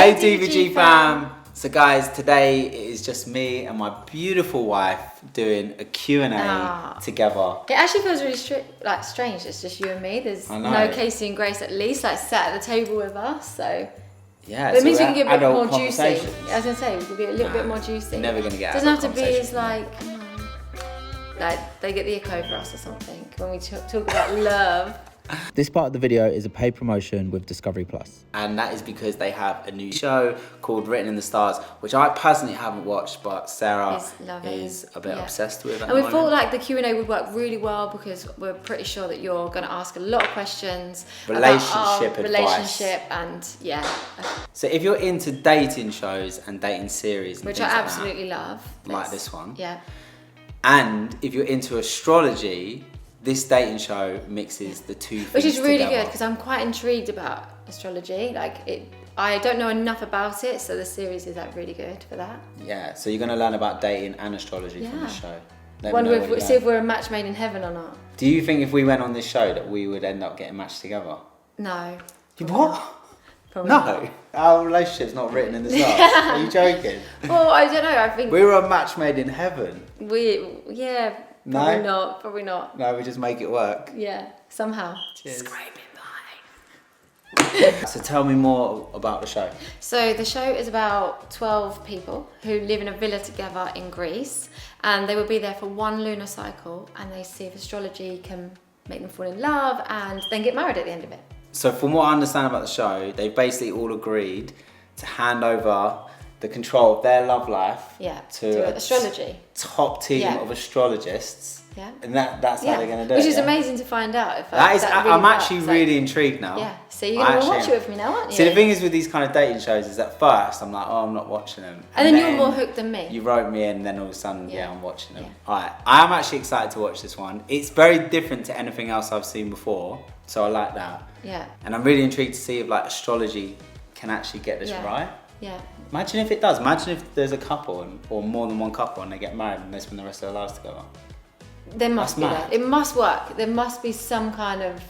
Hey DVG fam! So guys, today it is just me and my beautiful wife doing a Q&A together. It actually feels really strange. It's just you and me. There's no Casey and Grace at least sat at the table with us. So yeah, but it means we can get a bit more juicy. I was gonna say we can be a little bit more juicy. Never gonna get. It doesn't have to be as like they get the ick over us or something when we talk about love. This part of the video is a paid promotion with Discovery Plus. And that is because they have a new show called Written in the Stars, which I personally haven't watched, but Sarah is a bit obsessed with. And we thought like the Q&A would work really well because we're pretty sure that you're going to ask a lot of questions about our relationship and So if you're into dating shows and dating series, and which I absolutely love, like this one, and if you're into astrology, this dating show mixes the two things which is really together. good because I'm quite intrigued about astrology. I don't know enough about it, so the series is really good for that. Yeah, so you're going to learn about dating and astrology from the show. See if we're a match made in heaven or not. Do you think if we went on this show that we would end up getting matched together? No. What? Probably no. not. Our relationship's not written in the stars. Are you joking? Well, I don't know. I think we were a match made in heaven. Probably not. No, we just make it work. Yeah, somehow. Cheers. So tell me more about the show. So the show is about 12 people who live in a villa together in Greece, and they will be there for one lunar cycle, and they see if astrology can make them fall in love and then get married at the end of it. So from what I understand about the show, they basically all agreed to hand over the control of their love life to astrology. Top team of astrologists. Yeah. And that's how they're going to do it. Which is amazing to find out. If that is, really I'm actually really intrigued now. Yeah. So you're going to watch it with me now, aren't you? See, the thing is with these kind of dating shows is at first I'm like, I'm not watching them. And then you're more hooked than me. You wrote me in, and then all of a sudden, I'm watching them. Yeah. Alright, I am actually excited to watch this one. It's very different to anything else I've seen before, so I like that. Yeah. And I'm really intrigued to see if astrology can actually get this right. Yeah. Imagine if it does. Imagine if there's a couple or more than one couple and they get married and they spend the rest of their lives together. There must be that. It must work. There must be some kind of,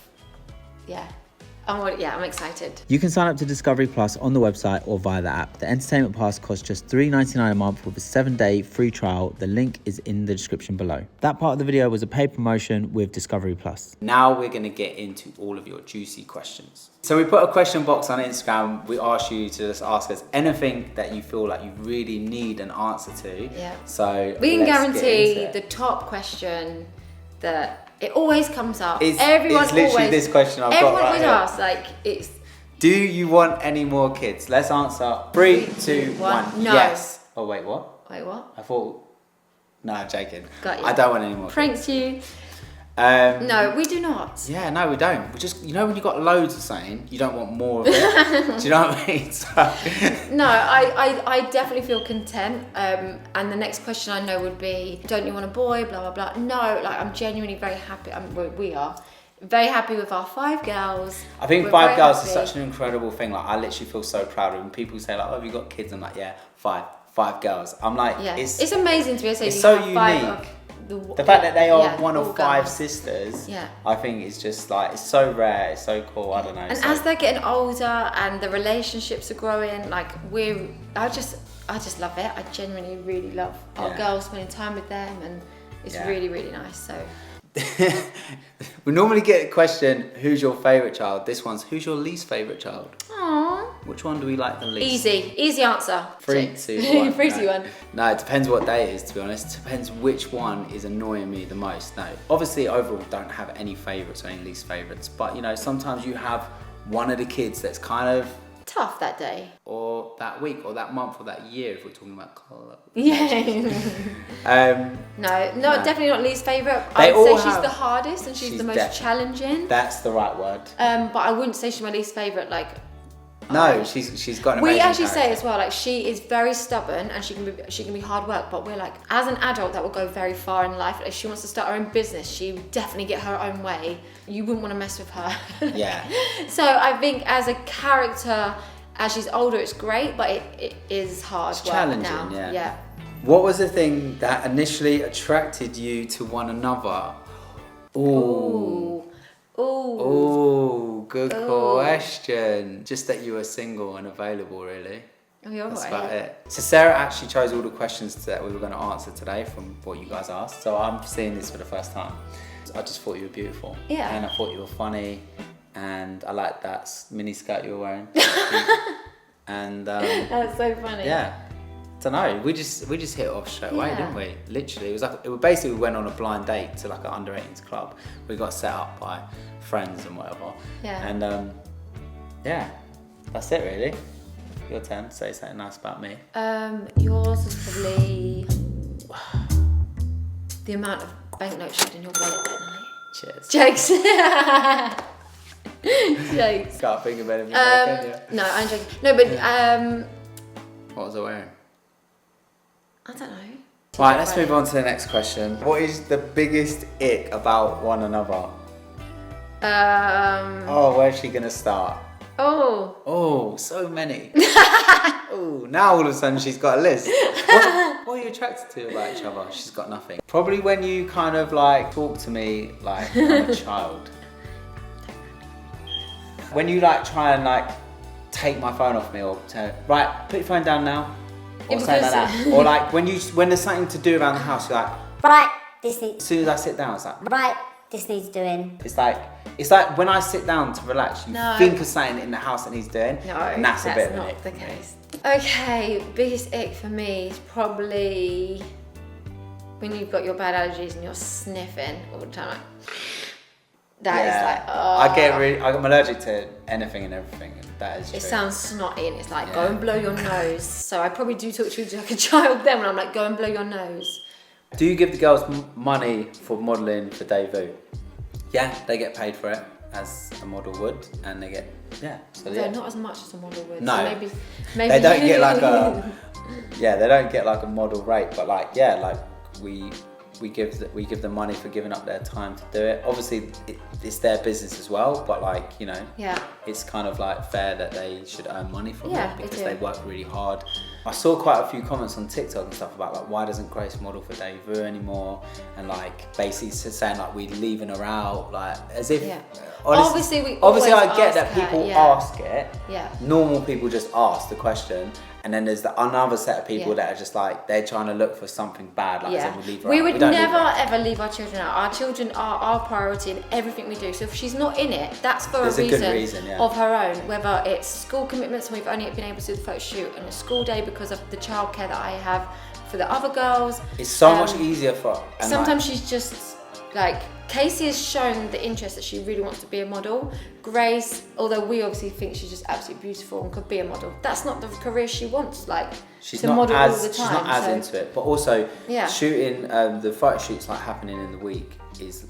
I'm excited. You can sign up to Discovery Plus on the website or via the app. The entertainment pass costs just $3.99 a month with a 7-day free trial. The link is in the description below. That part of the video was a paid promotion with Discovery Plus. Now we're going to get into all of your juicy questions. So we put a question box on Instagram. We asked you to just ask us anything that you feel like you really need an answer to. Yeah. So we can guarantee the top question that it always comes up. It's literally this question I've got right here. Everyone always asks, do you want any more kids? Let's answer. 3, 2, 1. No. Yes. Oh, wait, what? Wait, what? I thought... No, I'm joking. Got you. I don't want any more Pranks kids. you. No, we do not. Yeah, no, we don't. We just, when you've got loads of something, you don't want more of it. Do you know what I mean? So. No, I definitely feel content. And the next question I know would be, don't you want a boy? Blah, blah, blah. No, I'm genuinely very happy. We are very happy with our 5 girls. I think 5 girls is such an incredible thing. I literally feel so proud of when people say oh, have you got kids? I'm like, yeah, 5 girls. I'm like, it's amazing to be able to say it's so unique. The fact that they are one of 5 sisters, I think is just it's so rare, it's so cool, I don't know. And as they're getting older and the relationships are growing, I just love it. I genuinely really love our girls, spending time with them, and it's really, really nice, so. We normally get a question, who's your favourite child? This one's, who's your least favourite child? Aww. Which one do we like the least? Easy answer. 3, 2, 1. 3, 2, 1. No, it depends what day it is, to be honest. It depends which one is annoying me the most. No, obviously overall don't have any favourites or any least favourites, but sometimes you have one of the kids that's kind of tough that day, or that week, or that month, or that year, if we're talking about colour. No, definitely not least favourite. I would say she's the hardest and she's the most challenging. That's the right word. But I wouldn't say she's my least favourite. No, she's got an amazing We actually character. say as well, she is very stubborn and she can be hard work, but we're as an adult that will go very far in life. If she wants to start her own business, she would definitely get her own way. You wouldn't want to mess with her. Yeah. So I think as a character, as she's older, it's great, but it is hard work challenging now. Yeah. What was the thing that initially attracted you to one another? Ooh. good question. Just that you were single and available, really. Oh, you're That's right. about it. So Sarah actually chose all the questions that we were going to answer today from what you guys asked. So I'm seeing this for the first time. I just thought you were beautiful. Yeah. And I thought you were funny. And I liked that mini skirt you were wearing. And That's so funny. yeah. I don't know. We just hit it off straight away, Yeah. didn't we? Literally, it was basically we went on a blind date to like an under 18s club. We got set up by friends and whatever. Yeah. And yeah, that's it really. Your turn. Say something nice about me. Yours is probably the amount of banknotes you had in your wallet that night. Cheers. Jokes. Jokes. Can't think of anything. Can you? No, I'm joking. No, but What was I wearing? I don't know. Right, let's move on to the next question. What is the biggest ick about one another? Oh, where's she gonna start? Oh, so many. Oh, now all of a sudden she's got a list. What are you attracted to about each other? She's got nothing. Probably when you kind of like talk to me like I'm a child. When you like try and like take my phone off me or say, right, put your phone down now. Or something like that. Or like when there's something to do around the house, you're like, Right, this needs. as soon as I sit down, it's like, Right, this needs doing. It's like when I sit down to relax, you No. think of something in the house that needs doing, No, and that's a bit of an not ick the for me. case. Okay, biggest ick for me is probably when you've got your bad allergies and you're sniffing all the time. That is like, oh. I'm allergic to anything and everything, and that is true. It sounds snotty and it's like, Yeah. go and blow your nose. So I probably do talk to you like a child then when I'm like, go and blow your nose. Do you give the girls money for modelling for debut? Yeah, they get paid for it as a model would, and they get, so Although yeah. not as much as a model would. No. So maybe They don't get like they don't get like a model rate, but like, like we give them money for giving up their time to do it. Obviously, it's their business as well, but like, you know, it's kind of like fair that they should earn money from it because they work really hard. I saw quite a few comments on TikTok and stuff about like, why doesn't Grace model for debut anymore? And like basically saying like we're leaving her out, like as if. Obviously, we obviously always I get ask that her, people ask it. Yeah. Normal people just ask the question. And then there's another set of people that are just like, they're trying to look for something bad, like as in we leave her out. We would don't leave her never out. ever leave our children out. Our children are our priority in everything we do. So if she's not in it, that's for There's a a good reason, reason, of her own. Whether it's school commitments, and we've only been able to do the photo shoot on a school day because of the childcare that I have for the other girls. It's so much easier for. And sometimes she's just like, Casey has shown the interest that she really wants to be a model. Grace, although we obviously think she's just absolutely beautiful and could be a model, that's not the career she wants. Like, she's to not model as, all the time. She's not as into it. But also, Yeah. shooting the photo shoots like happening in the week is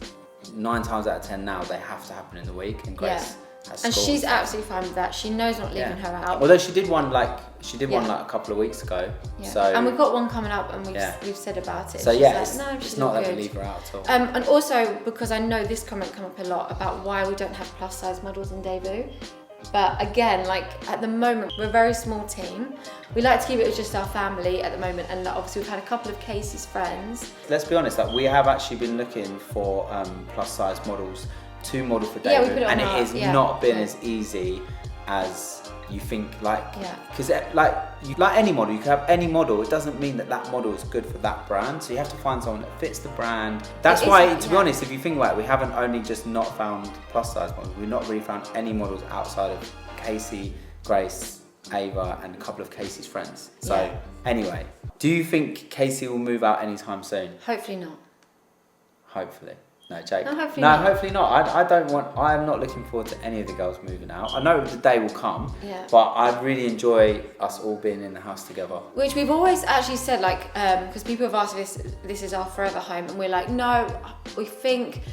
9 times out of 10 now they have to happen in the week. And Grace has and school she's stuff. absolutely fine with that. She knows not leaving her out. Although she did one like a couple of weeks ago. Yeah. So and we've got one coming up, and we've said about it. So She's yeah, like, no, it's she's not that good. we leave her out at all. And also because I know this comment come up a lot about why we don't have plus size models in debut. But again, like at the moment, we're a very small team. We like to keep it as just our family at the moment, and obviously we've had a couple of Casey's friends. Let's be honest, like we have actually been looking for plus size models to model for debut, we put it and on it our- has not been as easy as you think. Like, because like any model, you can have any model. It doesn't mean that that model is good for that brand. So you have to find someone that fits the brand. That's why, to be honest, if you think about it, we haven't only just not found plus size models. We've not really found any models outside of Casey, Grace, Ava, and a couple of Casey's friends. So anyway, do you think Casey will move out anytime soon? Hopefully not. Hopefully. No, Jake. No, hopefully not. Hopefully not. I'm not looking forward to any of the girls moving out. I know the day will come, but I really enjoy us all being in the house together. Which we've always actually said, like, because people have asked if this is our forever home, and we're like, no, we think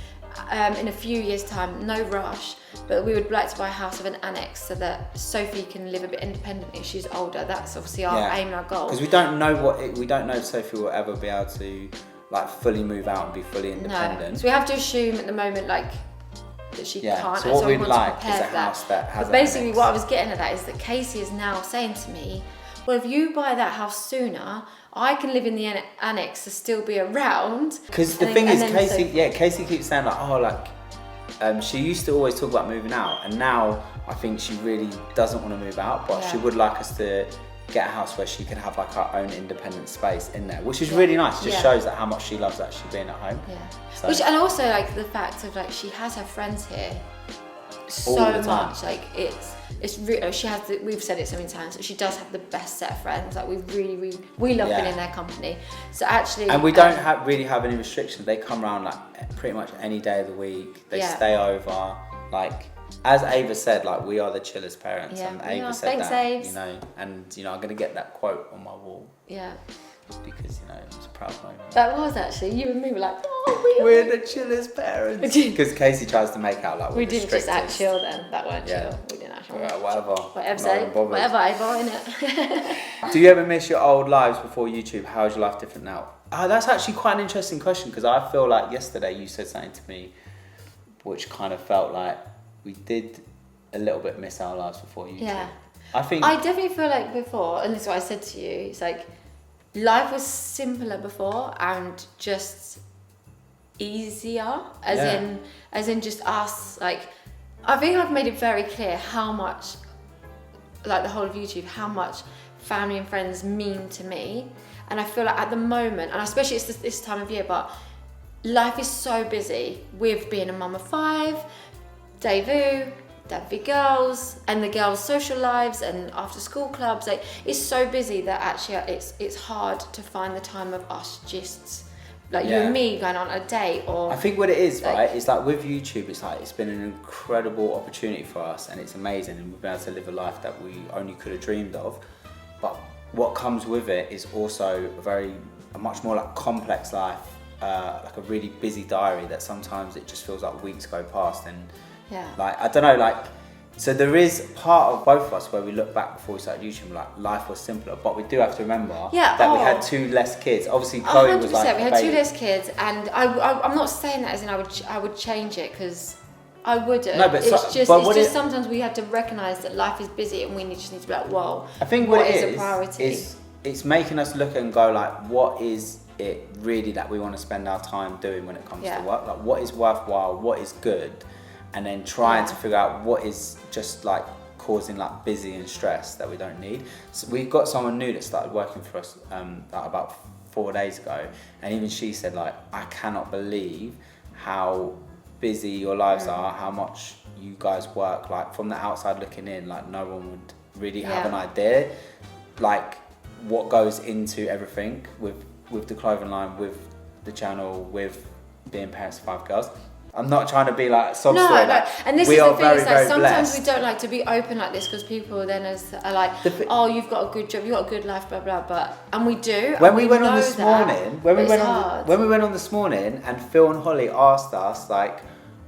in a few years' time, no rush, but we would like to buy a house of an annex so that Sophie can live a bit independently if she's older. That's obviously our aim and our goal. Because we don't know if Sophie will ever be able to like fully move out and be fully independent. No. So we have to assume at the moment like that she can't. So what we'd we like want to prepare is a for that. house that has. But basically, what I was getting at that is that Casey is now saying to me, well, if you buy that house sooner, I can live in the annex to still be around. Because the thing is, Casey keeps saying like, oh, like she used to always talk about moving out, and now I think she really doesn't want to move out, but she would like us to get a house where she can have like her own independent space in there, which is really nice. Just shows that how much she loves actually being at home. So. And also like the fact of like she has her friends here so much. Like it's really, she has we've said it so many times, she does have the best set of friends. Like we love being in their company. So actually, and we don't really have any restrictions. They come around like pretty much any day of the week. They stay over. Like as Ava said, like we are the chillest parents. And Ava said that, Aves. you know, and you know I'm gonna get that quote on my wall. Yeah. Because you know it's a proud moment. That was actually, you and me were like, we're the chillest parents. Because Casey tries to make out like we didn't just act chill then. That weren't chill. We didn't act chill. Whatever, Ava, innit? Do you ever miss your old lives before YouTube? How is your life different now? That's actually quite an interesting question, because I feel like yesterday you said something to me which kind of felt like we did a little bit miss our lives before YouTube. Yeah. I definitely feel like before, and this is what I said to you, it's like life was simpler before and just easier, as in just us. Like I think I've made it very clear how much, like the whole of YouTube, how much family and friends mean to me. And I feel like at the moment, and especially it's this time of year, but life is so busy with being a mum of 5, dadvgirls, and the girls' social lives and after school clubs. Like it's so busy that actually it's hard to find the time of us just like you and me going on a date. Or I think what it is, like, right, it's like with YouTube, it's like it's been an incredible opportunity for us, and it's amazing, and we've been able to live a life that we only could have dreamed of. But what comes with it is also a much more like complex life, like a really busy diary that sometimes it just feels like weeks go past. And like I don't know, like so there is part of both of us where we look back before we started YouTube, like life was simpler, but we do have to remember that we had 2 less kids. Obviously Chloe was like we had 2 less kids, and I'm not saying that as in I would change it, because I wouldn't. No, but it's just sometimes we have to recognise that life is busy, and we just need to be like, whoa, I think what is a priority? Is it's making us look and go like, what is it really that we want to spend our time doing when it comes to work? Like what is worthwhile, what is good? And then trying to figure out what is just like causing like busy and stress that we don't need. So we've got someone new that started working for us about 4 days ago, and even she said like, I cannot believe how busy your lives are, how much you guys work. Like from the outside looking in, like no one would really have an idea like what goes into everything with the clothing line, with the channel, with being parents of 5 girls. I'm not trying to be like sob story. No, and this is the thing. It's like sometimes we don't like to be open like this because people then are like, "Oh, you've got a good job, you've got a good life, blah blah." But and we do. When we went on this morning, when we went on this morning, and Phil and Holly asked us like,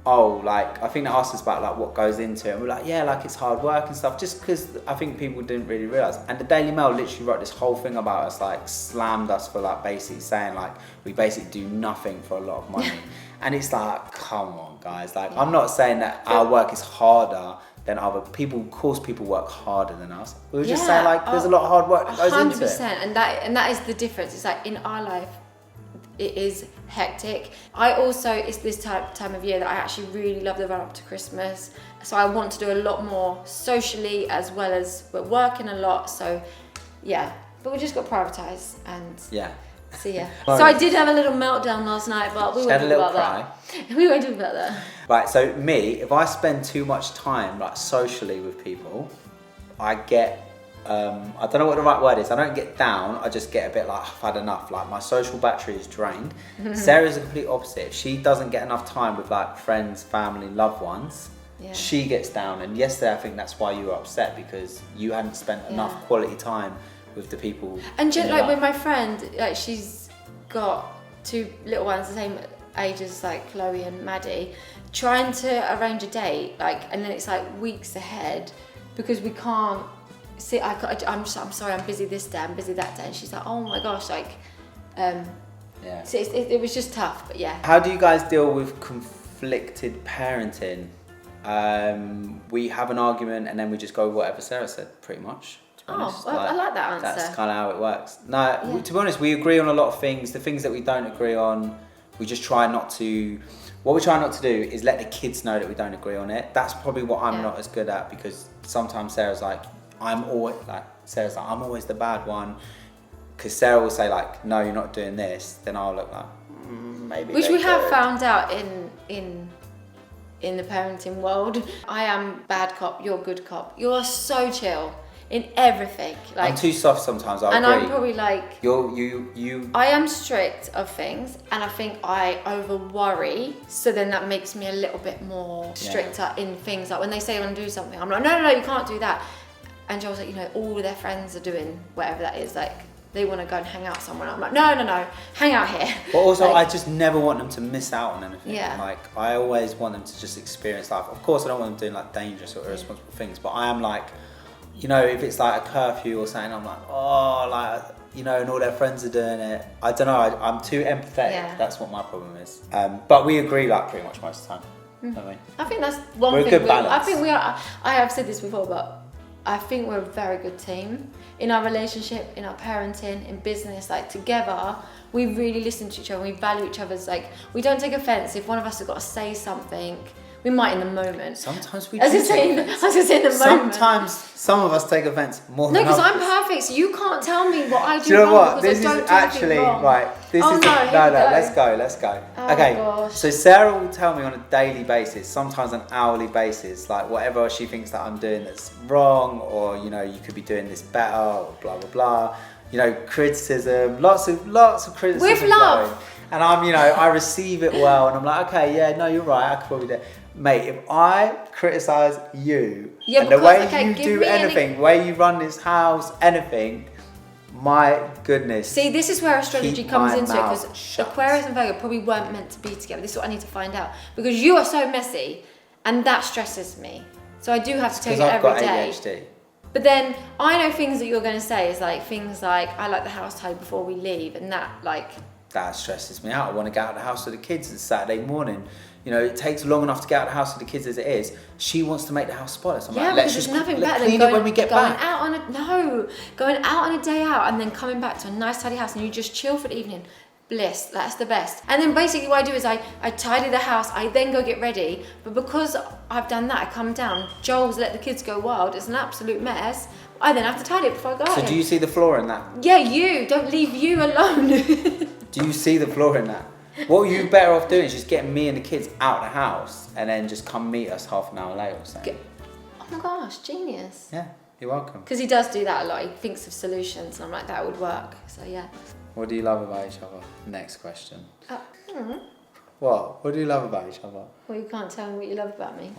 "Oh, like I think they asked us about like what goes into it," and we're like, "Yeah, like it's hard work and stuff." Just because I think people didn't really realise. And the Daily Mail literally wrote this whole thing about us, like slammed us for like basically saying like we basically do nothing for a lot of money. And it's like, come on, guys. Like, I'm not saying that our work is harder than other people. Of course, people work harder than us. We were just saying, like, there's a lot of hard work that goes into it. 100%. And that is the difference. It's like, in our life, it is hectic. It's this time of year that I actually really love the run up to Christmas. So I want to do a lot more socially, as well as we're working a lot. So, yeah. But we just got to prioritise and... Yeah. So yeah. So I did have a little meltdown last night, but we won't talk about that. We won't talk about that. Right, so me, if I spend too much time like socially with people, I get I don't know what the right word is. I don't get down, I just get a bit like, I've had enough. Like my social battery is drained. Sarah's the complete opposite. If she doesn't get enough time with like friends, family, loved ones, she gets down. And yesterday I think that's why you were upset, because you hadn't spent enough quality time with the people. And just like with my friend, like she's got 2 little ones the same age as like Chloe and Maddie, trying to arrange a date, like, and then it's like weeks ahead because we can't see. I'm sorry, I'm busy this day, I'm busy that day, and she's like, oh my gosh, like, so it was just tough, but yeah. How do you guys deal with conflicted parenting? We have an argument and then we just go whatever Sarah said, pretty much. Oh, well, I like that answer. That's kind of how it works. No, to be honest, we agree on a lot of things. The things that we don't agree on, we just try not to. What we try not to do is let the kids know that we don't agree on it. That's probably what I'm not as good at, because sometimes Sarah's like, I'm always the bad one. Because Sarah will say like, no, you're not doing this. Then I'll look like, maybe. Which we have found out in the parenting world. I am bad cop, you're good cop. You're so chill in everything. Like, I'm too soft sometimes, I agree. And I'm probably like... You... I am strict of things, and I think I over worry, so then that makes me a little bit more stricter in things. Like when they say I want to do something, I'm like, no, you can't do that. And Joel's like, you know, all their friends are doing whatever that is, like they want to go and hang out somewhere. I'm like, no, hang out here. But also, like, I just never want them to miss out on anything. Yeah. Like, I always want them to just experience life. Of course, I don't want them doing like dangerous or irresponsible things, but I am like, you know, if it's like a curfew or something, I'm like, oh, like, you know, and all their friends are doing it. I don't know, I'm too empathetic. Yeah. That's what my problem is. But we agree like pretty much most of the time, don't we? I think that's one We're thing. a good balance. I think we are. I have said this before, but I think we're a very good team in our relationship, in our parenting, in business. Like together, we really listen to each other. We value each other's. Like we don't take offense if one of us has got to say something. We might in the moment. Sometimes we I was do gonna say take offense. in the moment. Sometimes some of us take offense more No, than because others. I'm perfect, so you can't tell me what I do, Do you know wrong what? because This I is don't do actually anything wrong. right. This Oh, is no, here we go. Let's go. Oh, Okay. gosh. So Sarah will tell me on a daily basis, sometimes an hourly basis, like whatever she thinks that I'm doing that's wrong, or you know, you could be doing this better, or blah blah blah. You know, criticism, lots of criticism. With love. flowing. And I'm, you know, I receive it well, and I'm like, okay, yeah, no, you're right. I could probably do it. Mate, if I criticise you and the way you do anything, the way you run this house, anything, my goodness. See, this is where astrology Keep comes my into it, mouth because shut. Aquarius and Virgo probably weren't meant to be together. This is what I need to find out, because you are so messy, and that stresses me. So I do have to tell you Because I've every got day. ADHD. But then I know things that you're going to say is like things like, I like the house tidy before we leave, and that like... That stresses me out. I want to get out of the house with the kids. It's Saturday morning. You know, it takes long enough to get out of the house with the kids as it is. She wants to make the house spotless. I'm Yeah, like, let's because just there's nothing let's better than clean going, it when we get back. Going out on a day out and then coming back to a nice tidy house and you just chill for the evening. Bliss, that's the best. And then basically what I do is I tidy the house, I then go get ready. But because I've done that, I come down, Joel's let the kids go wild, it's an absolute mess. I then have to tidy it before I go out. So do you see the flaw in that? Yeah, you, don't leave you alone. Do you see the flaw in that? What you better off doing is just getting me and the kids out of the house and then just come meet us half an hour later or something. Oh my gosh, genius. Yeah, you're welcome. Because he does do that a lot, he thinks of solutions and I'm like, that would work, so yeah. What do you love about each other? Next question. Hmm. What? What do you love about each other? Well, you can't tell me what you love about me.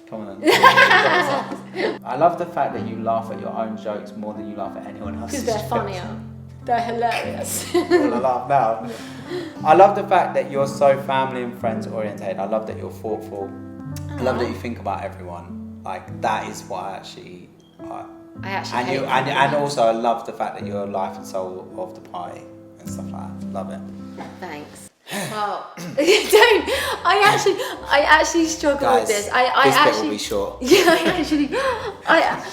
Come on then. I love the fact that you laugh at your own jokes more than you laugh at anyone else's Because they're jokes. funnier. They're hilarious. Well, I laugh now. I love the fact that you're so family and friends orientated. I love that you're thoughtful. I love that you think about everyone. Like, that is what I actually hate and also I love the fact that you're life and soul of the party and stuff like that. Love it. Thanks. Well, don't. I actually struggle Guys, with this. this I bit will be short. Yeah, I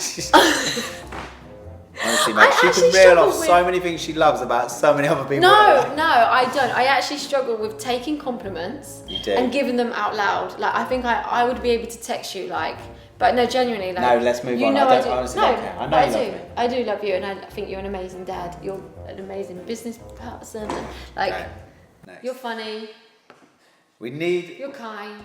Honestly, mate, she actually can reel struggle off with- so many things she loves about so many other people. No, I don't. I actually struggle with taking compliments You do. and giving them out loud. Like, I think I would be able to text you, like, but no, genuinely, like. No, let's move you on. Know I do. honestly No, don't care. I know but you love me. I do love you, and I think you're an amazing dad. You're an amazing business person. And, like, Okay, next. you're funny. You're kind.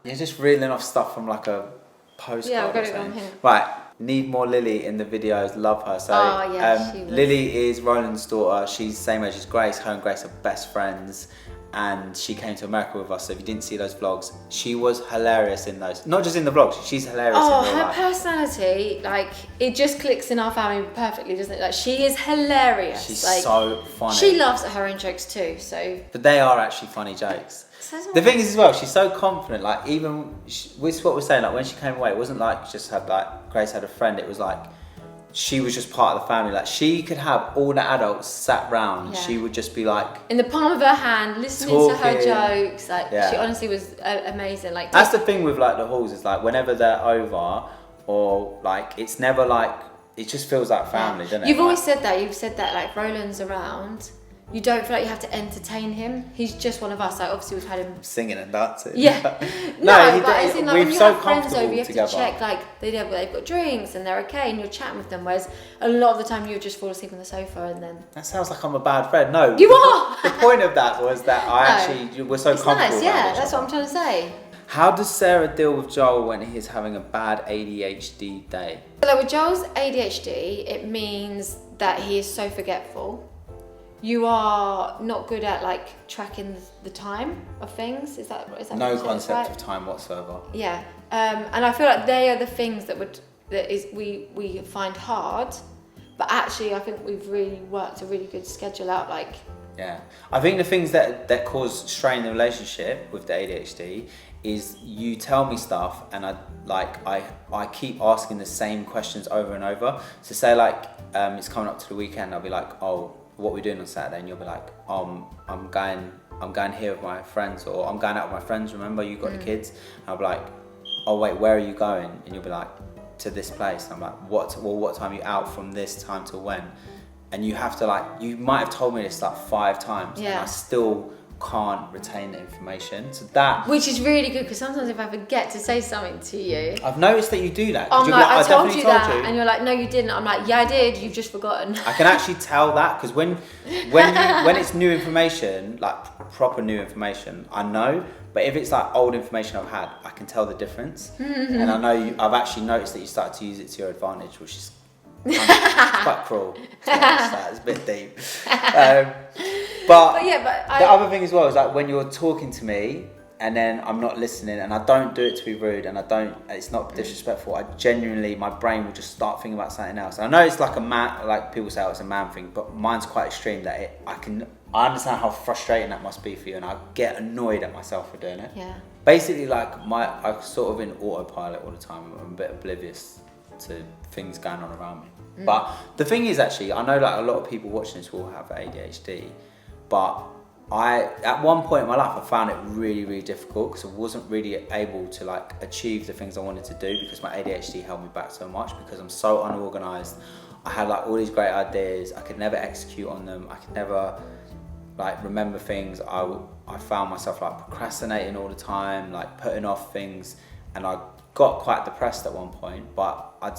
You're just reeling off stuff from like a postcard. Yeah, I've got or it on something. here. Right, need more Lily in the videos. Love her. So, Oh, yeah, she was. Lily is Roland's daughter. She's the same age as Grace. Her and Grace are best friends, and she came to America with us. So if you didn't see those vlogs, she was hilarious in those. Not just in the vlogs. She's hilarious Oh, in real her life. personality, like, it just clicks in our family perfectly, doesn't it? Like, she is hilarious. She's like, so funny. She laughs at her own jokes too, so. But they are actually funny jokes. The thing is as well, she's so confident. Like, even this is what we're saying. Like, when she came away, it wasn't like just had like Grace had a friend. It was like she was just part of the family. Like, she could have all the adults sat round. And Yeah. she would just be like in the palm of her hand, listening to her Talking. jokes. Like, Yeah. she honestly was amazing. Like, That's the thing with like the halls is like whenever they're over, or like it's never like it just feels like family, doesn't it? You've Like, always said that. You've said that like Roland's around. you don't feel like you have to entertain him. He's just one of us. Like obviously we've had him singing and dancing. Yeah. But as in, like, when you so have friends over, you have together. to check like they've got drinks and they're okay and you're chatting with them. Whereas a lot of the time you would just fall asleep on the sofa and then. That sounds like I'm a bad friend. No, you are. The point of that was that we're so it's comfortable. Nice, yeah. around each That's other. what I'm trying to say. How does Sarah deal with Joel when he's having a bad ADHD day? So like with Joel's ADHD, it means that he is so forgetful. You are not good at like tracking the time of things. Is that No right? concept of time whatsoever. Yeah, and I feel like they are the things that we find hard, but actually I think we've really worked a really good schedule out. Like, yeah, I think the things that cause strain in the relationship with the ADHD is you tell me stuff and I keep asking the same questions over and over. So say like it's coming up to the weekend, I'll be like, oh, what are we doing on Saturday? And you'll be like, I'm going here with my friends, or I'm going out with my friends. Remember, you got the kids. And I'll be like, oh wait, where are you going? And you'll be like, to this place. And I'm like, what time are you out from this time till when? And you have to like, you might have told me this like 5 times, and I still can't retain the information. So that, which is really good, because sometimes if I forget to say something to you, I've noticed that you do that. I'm like, I told you that, you. and you're like, no, you didn't. I'm like, yeah, I did. You've just forgotten. I can actually tell that, because when it's new information, like proper new information, I know. But if it's like old information I've had, I can tell the difference. And I know I've actually noticed that you start to use it to your advantage, which is quite cruel. It's a bit deep. But the other thing as well is like when you're talking to me and then I'm not listening, and I don't do it to be rude, and it's not disrespectful. I genuinely, my brain will just start thinking about something else. And I know it's like like people say it's a man thing, but mine's quite extreme. That I understand how frustrating that must be for you, and I get annoyed at myself for doing it. Yeah. Basically, like I'm sort of in autopilot all the time. I'm a bit oblivious to things going on around me. But the thing is, actually, I know like a lot of people watching this will have ADHD, but at one point in my life I found it really, really difficult, because I wasn't really able to like achieve the things I wanted to do, because my ADHD held me back so much, because I'm so unorganized. I had like all these great ideas, I could never execute on them, I could never like remember things. I found myself like procrastinating all the time, like putting off things, and I got quite depressed at one point. But I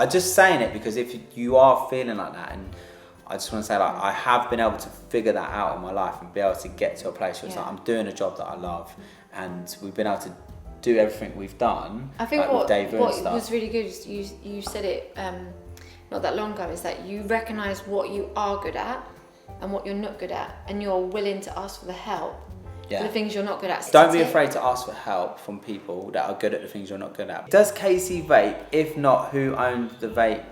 just saying it because if you are feeling like that, and I just want to say like I have been able to figure that out in my life and be able to get to a place where it's like I'm doing a job that I love, and we've been able to do everything we've done. I think like, what was really good is you said it not that long ago, is that you recognise what you are good at and what you're not good at, and you're willing to ask for the help. For the things you're not good at. Don't be afraid to ask for help from people that are good at the things you're not good at. Does Casey vape? If not, who owned the vape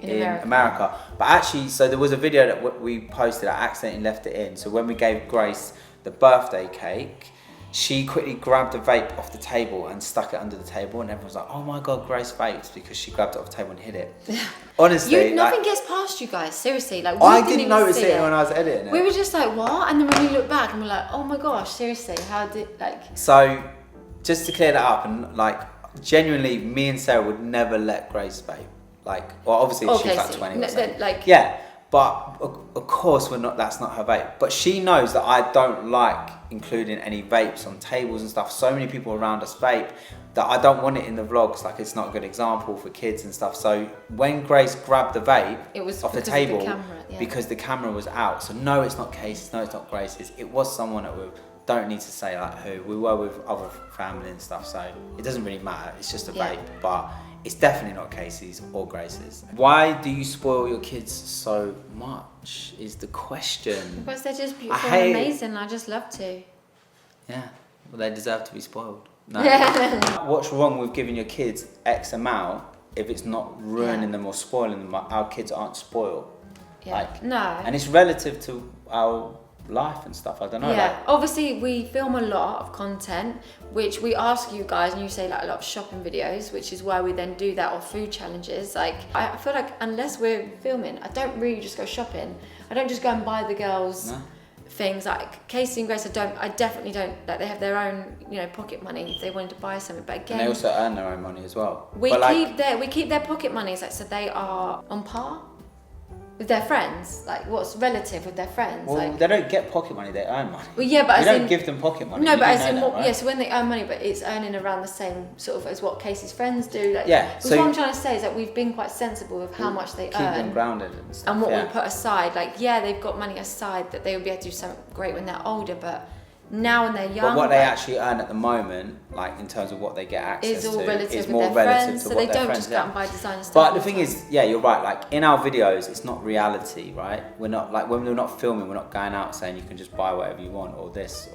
in America? But actually, so there was a video that we posted, I accidentally left it in. So when we gave Grace the birthday cake, she quickly grabbed the vape off the table and stuck it under the table, and everyone was like, oh my God, Grace vapes, because she grabbed it off the table and hid it. Honestly. Nothing gets past you guys, seriously. Like, I didn't notice it when I was editing it. We were just like, what? And then when we look back and we're like, oh my gosh, seriously, how did, like... So, just to clear that up, and like, genuinely, me and Sarah would never let Grace vape. Like, well, obviously she's like 20 or something. Yeah, but of course that's not her vape. But she knows that I don't like including any vapes on tables and stuff. So many people around us vape that I don't want it in the vlogs. Like, it's not a good example for kids and stuff. So when Grace grabbed the vape off the table, because the camera was out. So no, it's not Casey's, no, it's not Grace's. It was someone that we don't need to say like who. We were with other family and stuff, so it doesn't really matter. It's just a vape, but it's definitely not Casey's or Grace's. Why do you spoil your kids so much is the question. Because they're just beautiful and amazing. I just love to. Yeah, well, they deserve to be spoiled. No. What's wrong with giving your kids X amount if it's not ruining them or spoiling them? Our kids aren't spoiled. No. And it's relative to our life and stuff. I don't know. Obviously we film a lot of content, which we ask you guys, and you say like a lot of shopping videos, which is why we then do that, or food challenges. Like, I feel like unless we're filming, I don't really just go shopping. I don't just go and buy the girls things. Like Casey and Grace, I definitely don't. Like, they have their own, pocket money if they wanted to buy something. But again, and they also earn their own money as well. We keep their pocket monies, like, so they are on par. With their friends, like what's relative with their friends? Well, like, they don't get pocket money; they earn money. well, yeah, but you don't give them pocket money. No, You but do as know in that, what? right? Yeah, so when they earn money, but it's earning around the same sort of as what Casey's friends do. Like, Yeah, so so what I'm trying to say is that we've been quite sensible with how much they keep them earn grounded and stuff. and what yeah. we put aside. Like, yeah, they've got money aside that they will be able to do something great when they're older, but now when they're young, But what they actually earn at the moment, like in terms of what they get access is all to, relative is with more their relative friends, to so what they their don't friends just go out and buy designer stuff. But all the thing time. is, yeah, you're right. Like in our videos, it's not reality, right? We're not like when we're not filming, we're not going out saying you can just buy whatever you want or this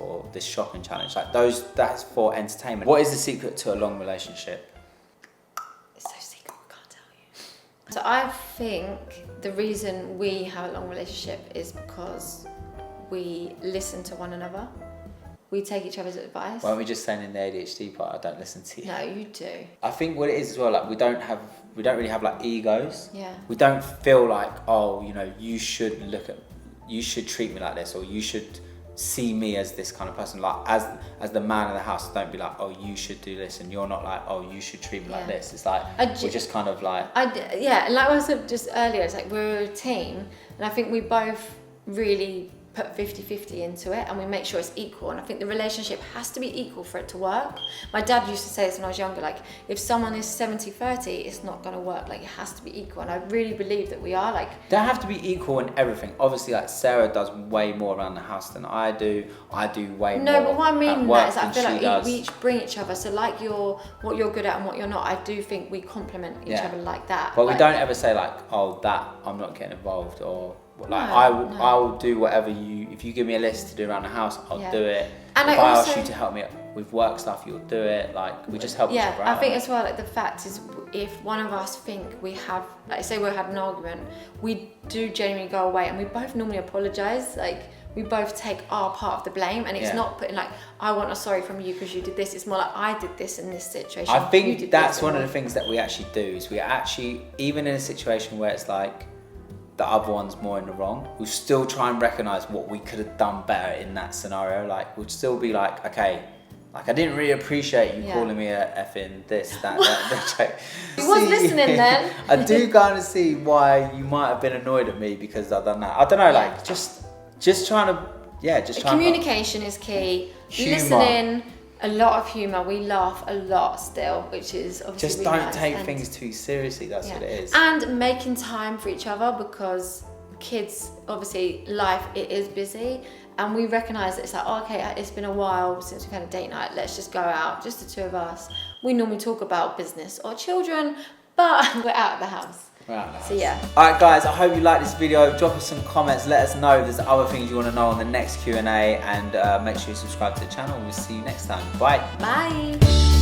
shopping challenge. Like those, that's for entertainment. What is the secret to a long relationship? It's so secret, I can't tell you. So I think the reason we have a long relationship is because we listen to one another. We take each other's advice. Why aren't we just saying in the ADHD part, I don't listen to you? No, you do. I think what it is as well, like we don't really have like egos. Yeah. We don't feel like, oh, you know, you should treat me like this, or you should see me as this kind of person. Like as the man of the house, don't be like, oh, you should do this, and you're not like, oh, you should treat me like Yeah. this. It's like we're just kind of like. Yeah, and like I said just earlier, it's like we're a team, and I think we both really put 50-50 into it, and we make sure it's equal, and I think the relationship has to be equal for it to work. My dad used to say this when I was younger, like if someone is 70-30, it's not going to work. Like it has to be equal, and I really believe that we are. Like They have to be equal in everything. Obviously, like Sarah does way more around the house than I do. I do way more. no, but what I mean at by work that is I than feel she like does. we each bring each other. So like what you're good at and what you're not, I do think we complement each Yeah. other like that. But we Like, don't ever say like, oh, that I'm not getting involved, or like No, I will no. do whatever if you give me a list to do around the house, I'll Yeah. do it. And if I I also- ask you to help me with work stuff, you'll do it. Like we just help each other out. I think as well, like the fact is, if one of us think we have, like say we had an argument, we do genuinely go away, and we both normally apologise. Like we both take our part of the blame, and it's Yeah. not putting like, I want a sorry from you because you did this. It's more like, I did this in this situation. I you think did that's this, one of and the things that we actually do is we actually, even in a situation where it's like the other one's more in the wrong, we'll still try and recognise what we could have done better in that scenario. Like we'll still be like, okay, like I didn't really appreciate you Yeah. calling me a effing this, that. You was listening then. I do kind of see why you might have been annoyed at me because I've done that. I don't know, Yeah. like just trying to, just trying to. communication is key. Humour. Listening, a lot of humour. We laugh a lot still, which is obviously Just really don't nice. take And- things too seriously. That's what it is. And making time for each other, because kids, obviously, life, it is busy. And we recognise that it's like, oh, okay, it's been a while since we've had a date night. Let's just go out, just the two of us. We normally talk about business or children, but we're out of the house. Right. So yeah. Alright guys, I hope you like this video. Drop us some comments, let us know if there's other things you want to know on the next Q&A, and make sure you subscribe to the channel. We'll see you next time. Bye. Bye.